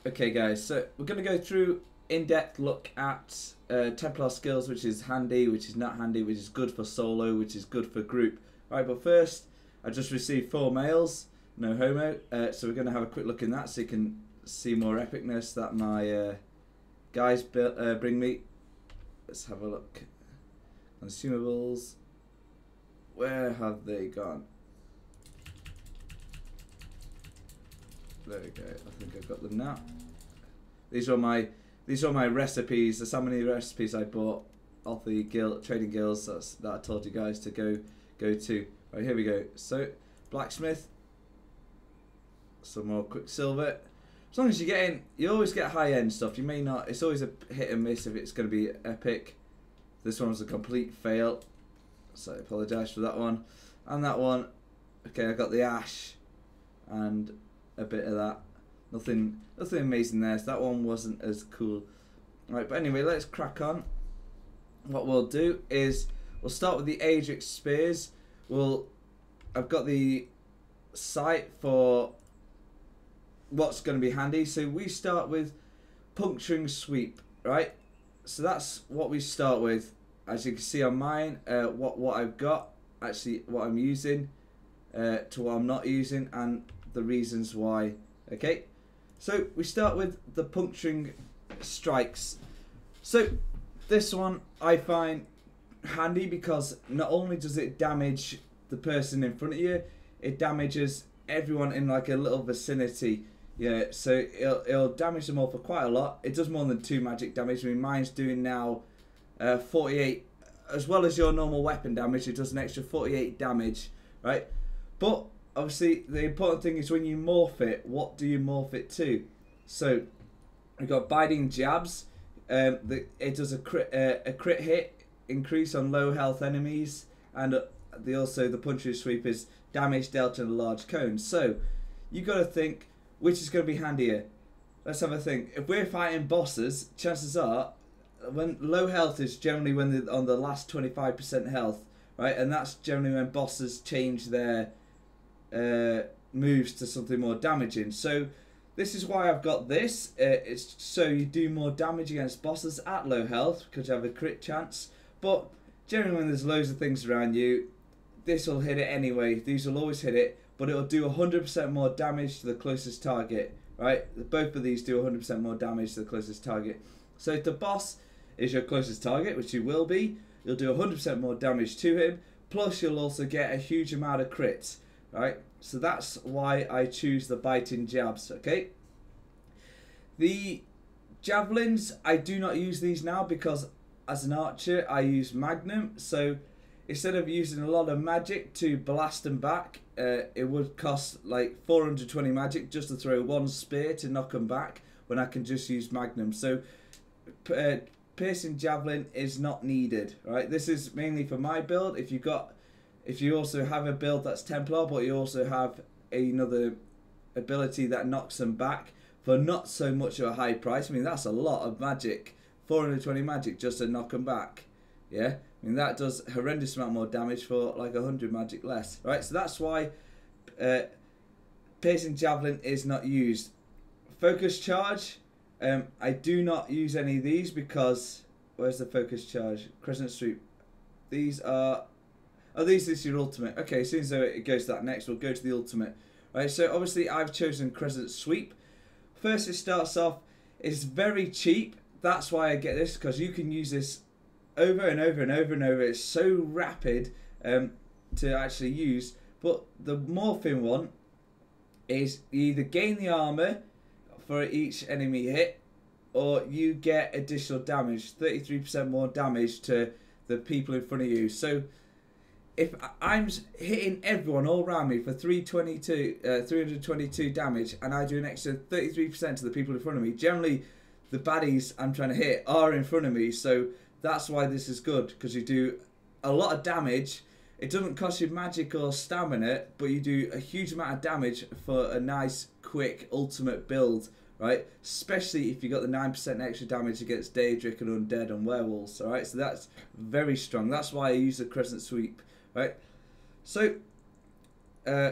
Okay guys, so we're going to go through in-depth look at Templar skills, which is handy, which is not handy, which is good for solo, which is good for group. Right, but first, I just received 4 mails, no homo, so we're going to have a quick look in that so you can see more epicness that my guys bring me. Let's have a look. Consumables. Where have they gone? There we go. I think I've got them now. These are my recipes. There's how many recipes I bought off the trading guilds that I told you guys to go to. Right, here we go. So blacksmith. Some more quicksilver. As long as you get in, you always get high end stuff. You may not. It's always a hit and miss if it's going to be epic. This one was a complete fail, so I apologise for that one. And that one. Okay, I got the ash and a bit of that. Nothing amazing there. So that one wasn't as cool. Right, but anyway, let's crack on. What we'll do is we'll start with the Aedric spears. I've got the sight for what's going to be handy. So we start with puncturing sweep, right? So that's what we start with. As you can see on mine, what I've got, actually what I'm using, to what I'm not using, and the reasons why. Okay, so we start with the puncturing strikes. So this one I find handy because not only does it damage the person in front of you, it damages everyone in like a little vicinity. Yeah, so it'll damage them all for quite a lot. It does more than 2 magic damage. I mean, mine's doing now 48, as well as your normal weapon damage. It does an extra 48 damage, right? But obviously, the important thing is when you morph it, what do you morph it to? So we've got biting jabs. It does a crit hit increase on low health enemies, and the puncture sweep is damage dealt in a large cone. So you got to think, which is going to be handier? Let's have a think. If we're fighting bosses, chances are, when low health is generally when they're on the last 25% health, right? And that's generally when bosses change their moves to something more damaging. So this is why I've got this. It's so you do more damage against bosses at low health because you have a crit chance. But generally when there's loads of things around you, this will hit it anyway. These will always hit it. But it'll do 100% more damage to the closest target, right? Both of these do 100% more damage to the closest target. So if the boss is your closest target, which you will be, you'll do 100% more damage to him, plus you'll also get a huge amount of crits, right? So that's why I choose the biting jabs, okay? The javelins, I do not use these now because as an archer, I use Magnum, so instead of using a lot of magic to blast them back, it would cost like 420 magic just to throw 1 spear to knock them back when I can just use Magnum. So piercing javelin is not needed, right? This is mainly for my build. If you also have a build that's Templar, but you also have another ability that knocks them back for not so much of a high price. I mean, that's a lot of magic. 420 magic just to knock them back. Yeah, I mean that does a horrendous amount more damage for like 100 magic less, right? So that's why piercing javelin is not used. Focus charge, I do not use any of these because where's the focus charge? Crescent sweep. These are this is your ultimate. Okay, as soon as it goes to that next, we'll go to the ultimate. Right, so obviously I've chosen crescent sweep. First, it starts off. It's very cheap. That's why I get this because you can use this over and over and over and over. It's so rapid to actually use. But the morphing one is you either gain the armor for each enemy hit, or you get additional damage, 33% more damage to the people in front of you. So if I'm hitting everyone all around me for 322 damage, and I do an extra 33% to the people in front of me, generally the baddies I'm trying to hit are in front of me. So that's why this is good, because you do a lot of damage. It doesn't cost you magic or stamina, but you do a huge amount of damage for a nice, quick, ultimate build, right? Especially if you got the 9% extra damage against Aedric and Undead and Werewolves, alright? So that's very strong. That's why I use the Crescent Sweep, right? So,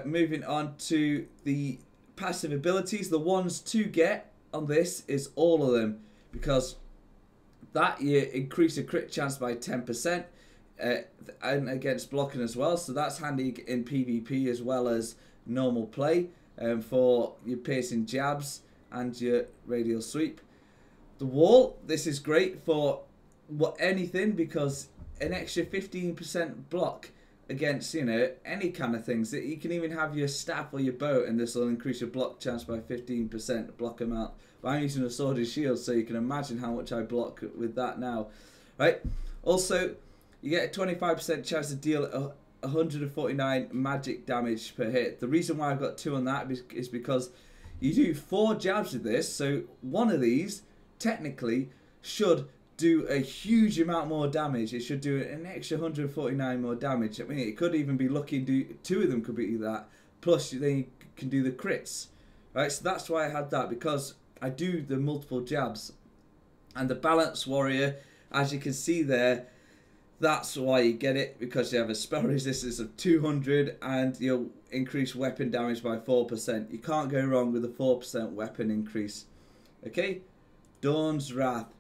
moving on to the passive abilities, the ones to get on this is all of them, because that you increase your crit chance by 10%, and against blocking as well. So that's handy in PvP as well as normal play, for your piercing jabs and your radial sweep. The wall, this is great for anything, because an extra 15% block against, you know, any kind of things. You can even have your staff or your bow, and this will increase your block chance by 15% block amount. But I'm using a sword and shield, so you can imagine how much I block with that now, right? Also, you get a 25% chance to deal 149 magic damage per hit. The reason why I've got 2 on that is because you do 4 jabs with this, so one of these technically should do a huge amount more damage. It should do an extra 149 more damage. I mean, it could even be lucky and do 2 of them could be that. Plus, then you can do the crits, right? So that's why I had that, because I do the multiple jabs. And the Balance Warrior, as you can see there, that's why you get it, because you have a spell resistance of 200 and you'll increase weapon damage by 4%. You can't go wrong with a 4% weapon increase. Okay, Dawn's Wrath.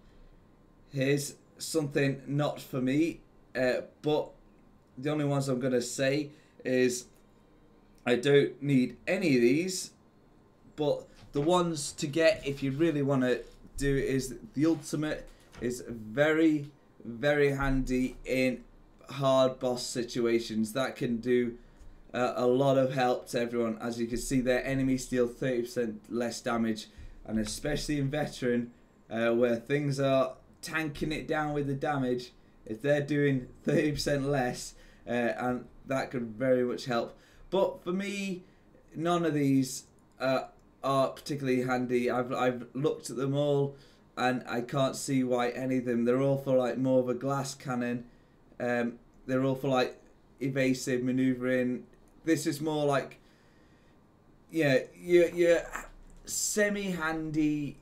Here's something not for me, but the only ones I'm going to say is I don't need any of these, but the ones to get if you really want to do it is the ultimate is very, very handy in hard boss situations. That can do a lot of help to everyone. As you can see, their enemies deal 30% less damage, and especially in veteran, where things are tanking it down with the damage, if they're doing 30% less, and that could very much help. But for me, none of these are particularly handy. I've looked at them all, and I can't see why any of them. They're all for like more of a glass cannon. They're all for like evasive maneuvering. This is more like, yeah, your semi-handy,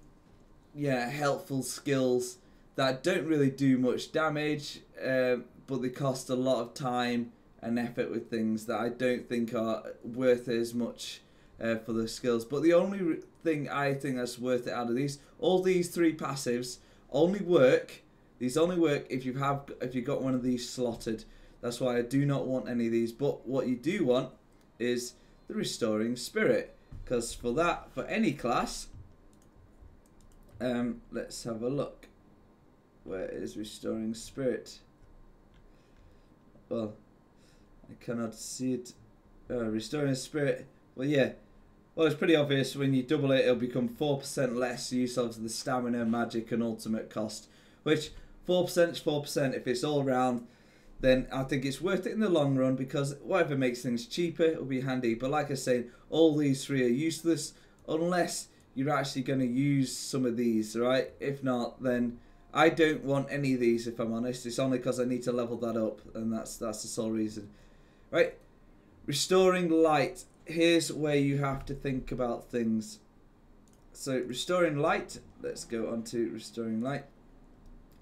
yeah, helpful skills that don't really do much damage, but they cost a lot of time and effort with things that I don't think are worth as much for the skills. But the only thing I think that's worth it out of these, all these 3 passives only work. These only work if you've got one of these slotted. That's why I do not want any of these. But what you do want is the Restoring Spirit, because for that, for any class, let's have a look. Where is Restoring Spirit? Well, I cannot see it. Restoring Spirit. Well, yeah. Well, it's pretty obvious. When you double it, it'll become 4% less use of the stamina, magic, and ultimate cost. Which 4% is 4%. If it's all round, then I think it's worth it in the long run, because whatever makes things cheaper, it'll be handy. But like I said, all these 3 are useless unless you're actually going to use some of these, right? If not, then I don't want any of these, if I'm honest. It's only because I need to level that up, and that's the sole reason. Right? Restoring Light. Here's where you have to think about things. So, Restoring Light. Let's go on to Restoring Light.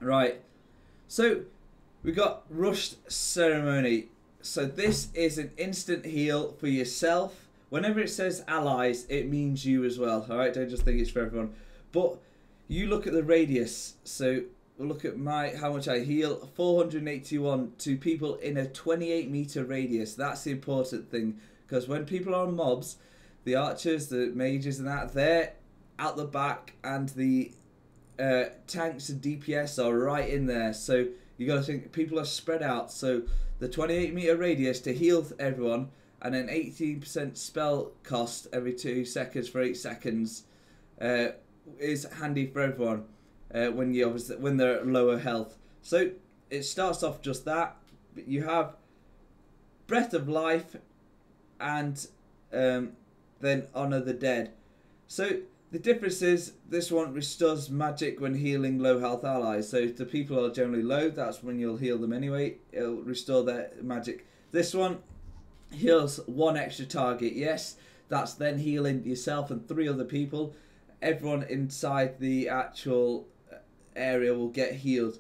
Right. So, we got Rushed Ceremony. So, this is an instant heal for yourself. Whenever it says allies, it means you as well. Alright? Don't just think it's for everyone. But you look at the radius, so we'll look at how much I heal. 481 to people in a 28 meter radius. That's the important thing, because when people are on mobs, the archers, the mages and that, they're out the back, and the tanks and DPS are right in there. So you got to think people are spread out. So the 28 meter radius to heal everyone, and an 18% spell cost every 2 seconds for 8 seconds. Is handy for everyone when they're at lower health. So it starts off just that, but you have Breath of Life and then Honor the Dead. So the difference is this one restores magic when healing low health allies. So if the people are generally low, that's when you'll heal them anyway. It'll restore their magic. This one heals 1 extra target. Yes, that's then healing yourself and 3 other people. Everyone inside the actual area will get healed.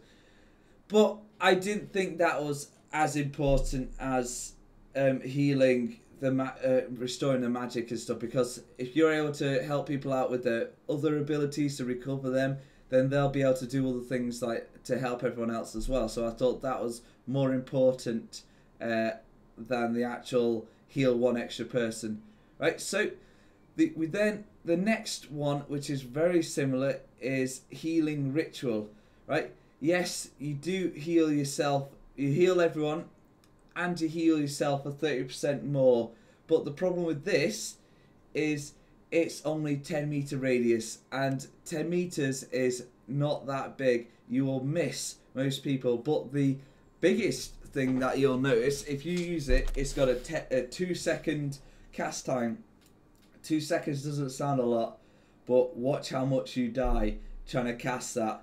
But I didn't think that was as important as healing restoring the magic and stuff, because if you're able to help people out with their other abilities to recover them, then they'll be able to do other things like to help everyone else as well. So I thought that was more important than the actual heal one extra person, right? So the next one, which is very similar, is healing ritual, right? Yes, you do heal yourself, you heal everyone, and you heal yourself for 30% more. But the problem with this is it's only 10-meter radius, and 10 meters is not that big. You will miss most people. But the biggest thing that you'll notice, if you use it, it's got a 2-second cast time. 2 seconds doesn't sound a lot, but watch how much you die trying to cast that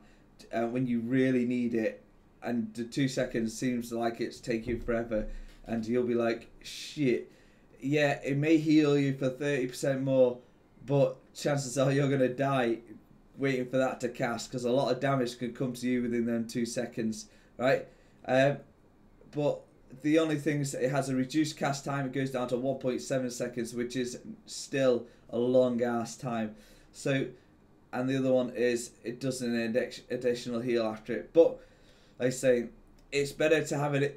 when you really need it. And the 2 seconds seems like it's taking forever, and you'll be like, shit, yeah, it may heal you for 30% more, but chances are you're going to die waiting for that to cast, because a lot of damage can come to you within them 2 seconds, right? But the only thing is that it has a reduced cast time. It goes down to 1.7 seconds, which is still a long ass time. So, and the other one is it does an additional heal after it. But like I say, it's better to have an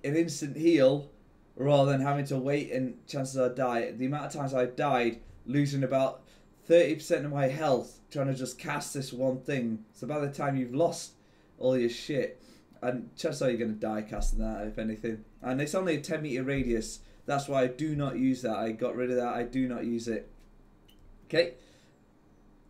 instant heal rather than having to wait and chances are die. The amount of times I died losing about 30% of my health trying to just cast this one thing. So by the time you've lost all your shit, and chances are you're going to die casting that, if anything. And it's only a 10-meter radius. That's why I do not use that. I got rid of that. I do not use it. Okay.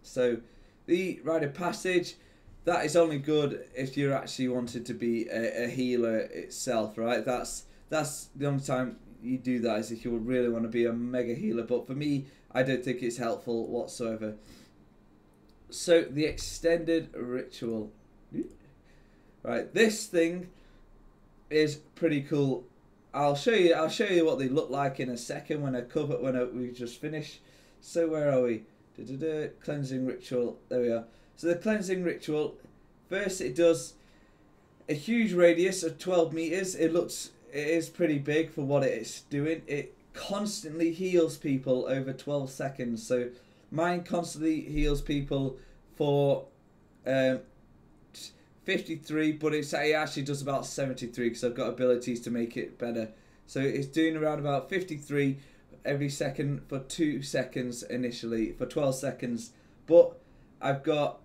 So the rite of passage, that is only good if you're actually wanted to be a healer itself, right? That's the only time you do that, is if you really want to be a mega healer. But for me, I don't think it's helpful whatsoever. So the extended ritual. Right, this thing is pretty cool. I'll show you what they look like in a second when we just finish. So where are we? Cleansing ritual. There we are. So the cleansing ritual, first it does a huge radius of 12 meters. It is pretty big for what it is doing. It constantly heals people over 12 seconds. So mine constantly heals people for 53, but it actually does about 73 because I've got abilities to make it better. So it's doing around about 53 every second for 2 seconds initially, for 12 seconds. But I've got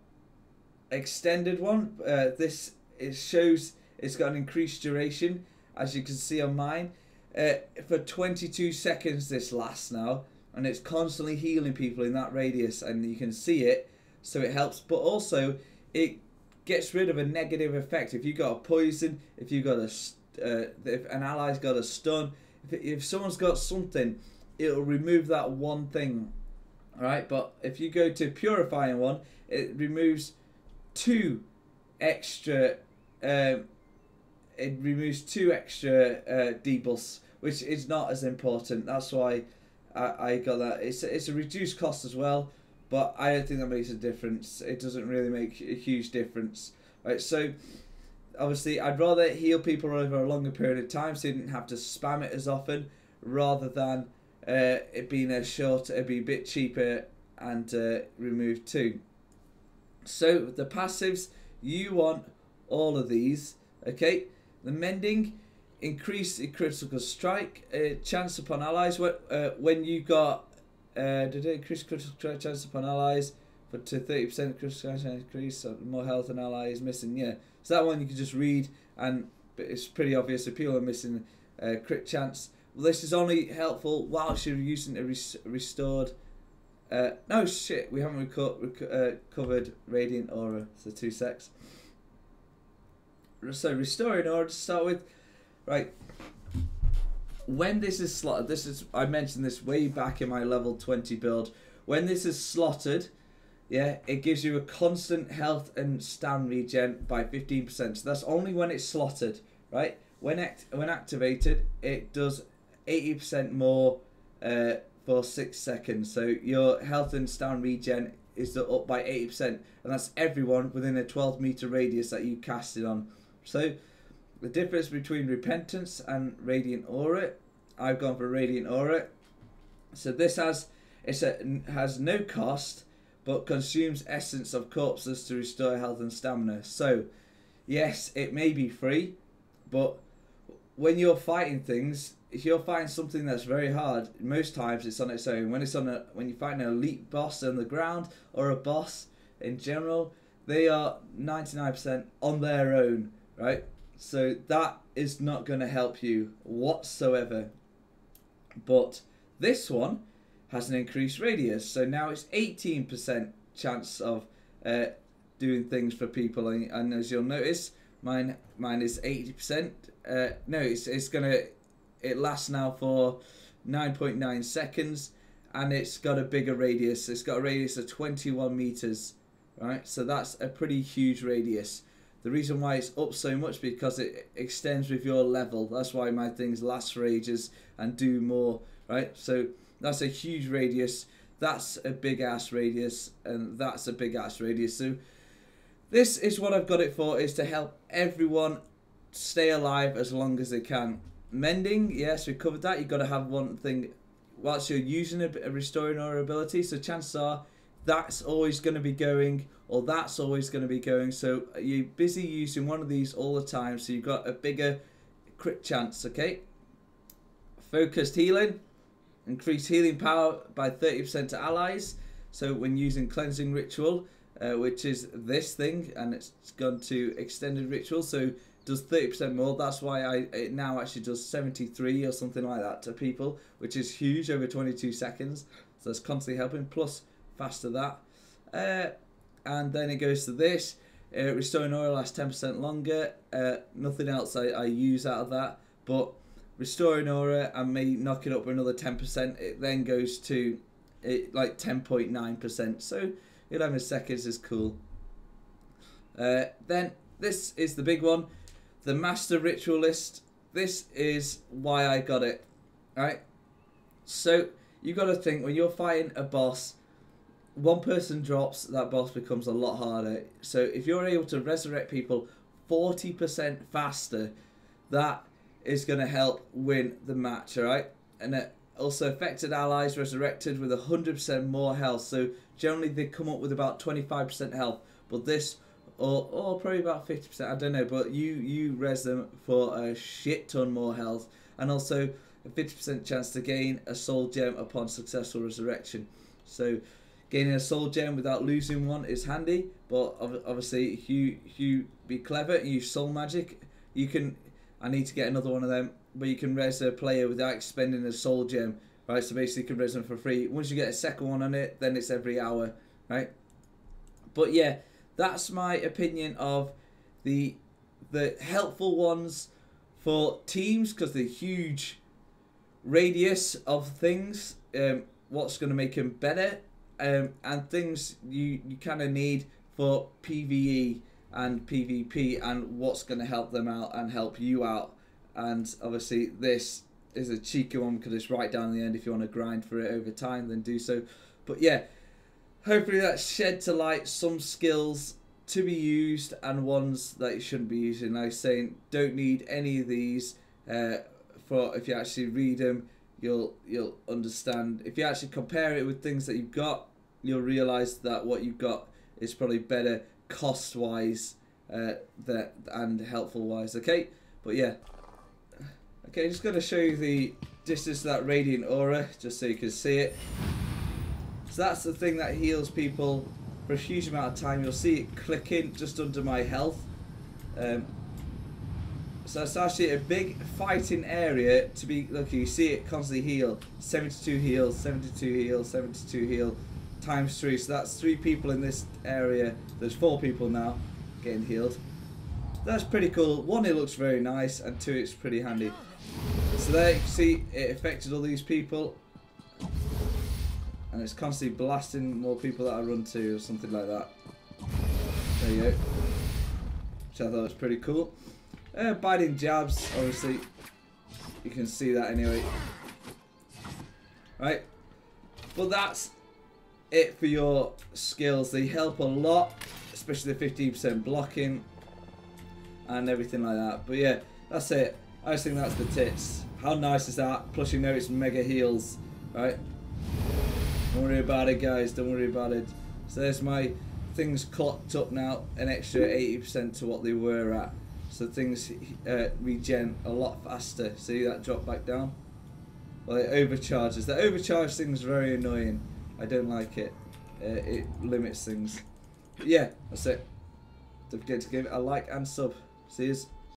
extended one. This shows it's got an increased duration, as you can see on mine. For 22 seconds this lasts now, and it's constantly healing people in that radius, and you can see it, so it helps. But also it gets rid of a negative effect. If you got a poison, if you got if an ally's got a stun, if someone's got something, it'll remove that one thing. All right, but if you go to purifying one, it removes 2 extra. It removes 2 extra debuffs, which is not as important. That's why I got that. It's a reduced cost as well, but I don't think that makes a difference. It doesn't really make a huge difference. Right, so obviously I'd rather heal people over a longer period of time, so you didn't have to spam it as often, rather than it being it'd be a bit cheaper and remove 2. So the passives, you want all of these. Okay, the mending, increase critical strike chance upon allies. When you got did it increase critical chance upon allies to 30% critical chance increase, so more health an ally is missing. Yeah, so that one you can just read, and it's pretty obvious if people are missing crit chance. Well, this is only helpful whilst you're using a restored. No shit, we haven't covered radiant aura. So 2 secs. So restoring aura to start with, right? When this is slotted, I mentioned this way back in my level 20 build. When this is slotted, yeah, it gives you a constant health and stam regen by 15%. So that's only when it's slotted, right? When activated, it does 80% more for 6 seconds. So your health and stam regen is up by 80%, and that's everyone within a 12-meter radius that you cast it on. So the difference between repentance and radiant aura, I've gone for Radiant Aura. So this has no cost, but consumes essence of corpses to restore health and stamina. So yes, it may be free, but when you're fighting things, if you're fighting something that's very hard, most times it's on its own. When you're fighting an elite boss on the ground or a boss in general, they are 99% on their own, right? So that is not going to help you whatsoever. But this one has an increased radius, so now it's 18% chance of doing things for people, and as you'll notice, mine is 80%. No, it lasts now for 9.9 seconds, and it's got a bigger radius. It's got a radius of 21 meters, right? So that's a pretty huge radius. The reason why it's up so much because it extends with your level. That's why my things last for ages and do more, right? So that's a huge radius. That's a big ass radius, and that's a big ass radius. So this is what I've got it for, is to help everyone stay alive as long as they can. Mending, yes, we covered that. You've got to have one thing whilst you're using a restoring aura ability. So chances are that's always going to be going, or that's always going to be going. So you're busy using one of these all the time, so you've got a bigger crit chance, okay? Focused healing. Increase healing power by 30% to allies. So when using cleansing ritual, which is this thing, and it's gone to extended ritual, so does 30% more. That's why it now actually does 73 or something like that to people, which is huge over 22 seconds. So that's constantly helping, plus faster that. And then it goes to this. Restoring aura lasts 10% longer. Nothing else I use out of that, but restoring aura and me knock it up for another 10%. It then goes to like 10.9%. So 11 seconds is cool. Then this is the big one, the Master Ritualist. This is why I got it, right? So you got to think, when you're fighting a boss, one person drops, that boss becomes a lot harder. So if you're able to resurrect people 40% faster, that is going to help win the match, alright? And also affected allies resurrected with 100% more health. So generally they come up with about 25% health, but this, or probably about 50%, I don't know, but you res them for a shit ton more health, and also a 50% chance to gain a soul gem upon successful resurrection. So gaining a soul gem without losing one is handy, but obviously if you be clever and use soul magic, you can, I need to get another one of them, but you can res a player without expending a soul gem, right? So basically you can res them for free. Once you get a second one on it, then it's every hour, right? But yeah, that's my opinion of the helpful ones for teams, because the huge radius of things, what's going to make them better, and things you kind of need for PvE and PvP, and what's going to help them out and help you out. And obviously this is a cheeky one because it's right down the end. If you want to grind for it over time, then do so. But yeah, hopefully that shed to light some skills to be used and ones that you shouldn't be using. Like saying, don't need any of these. For if you actually read them, you'll understand. If you actually compare it with things that you've got, you'll realise that what you've got is probably better cost wise and helpful wise. Okay, but yeah, okay, just going to show you the distance of that radiant aura just so you can see it. So that's the thing that heals people for a huge amount of time. You'll see it clicking just under my health. So it's actually a big fighting area to be. Look, you see it constantly heal. 72 heal, 72 heal, 72 heal, times 3. So that's 3 people in this area. There's 4 people now getting healed. That's pretty cool. 1, it looks very nice, and 2, it's pretty handy. So there you can see it affected all these people, and it's constantly blasting more people that I run to or something like that. There you go. Which I thought was pretty cool. Biting jabs, obviously, you can see that anyway. Right, but that's it for your skills. They help a lot, especially the 15% blocking and everything like that. But yeah, that's it. I just think that's the tits. How nice is that? Plus, you know it's mega heals, right? Don't worry about it, guys. Don't worry about it. So there's my things clocked up now, an extra 80% to what they were at. So things regen a lot faster. See that drop back down? Well, it overcharges. The overcharge thing is very annoying. I don't like it. It limits things. But yeah, that's it. Don't forget to give it a like and sub. See yous.